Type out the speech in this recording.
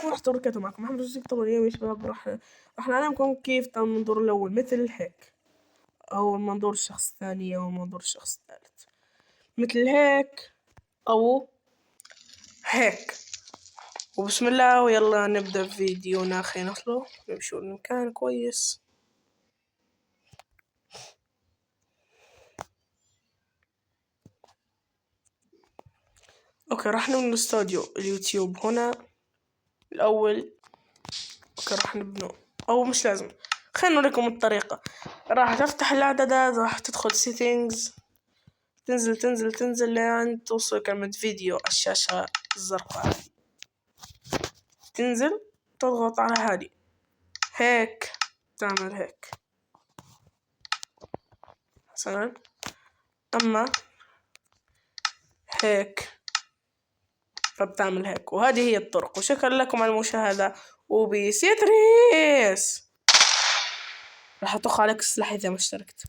عليكم ورحمة الله وبركاته. معكم محمد رشيد. طبعا اليوم يا شباب راح نعلمكم كيف تعمل المنظور الأول مثل هيك، أو منظور الشخص الثاني، أو منظور الشخص الثالث مثل هيك أو هيك. وبسم الله ويلا نبدأ فيديونا. خلينا نخلو نمشي المكان كويس. اوكي، راح نبني استوديو اليوتيوب هنا الأول. اوكي راح نبنه، أو مش لازم، خلينا نوريكم الطريقة. راح تفتح الإعدادات، راح تدخل settings، تنزل لين توصل كلمة فيديو على الشاشة الزرقاء. تنزل تضغط على هذه هيك، تعمل هيك مثلا، أما هيك فبتعمل هيك. وهذه هي الطرق. وشكرا لكم على المشاهدة، وبيس يا تريس. راح أطخ عليك السلاح إذا ما اشتركت.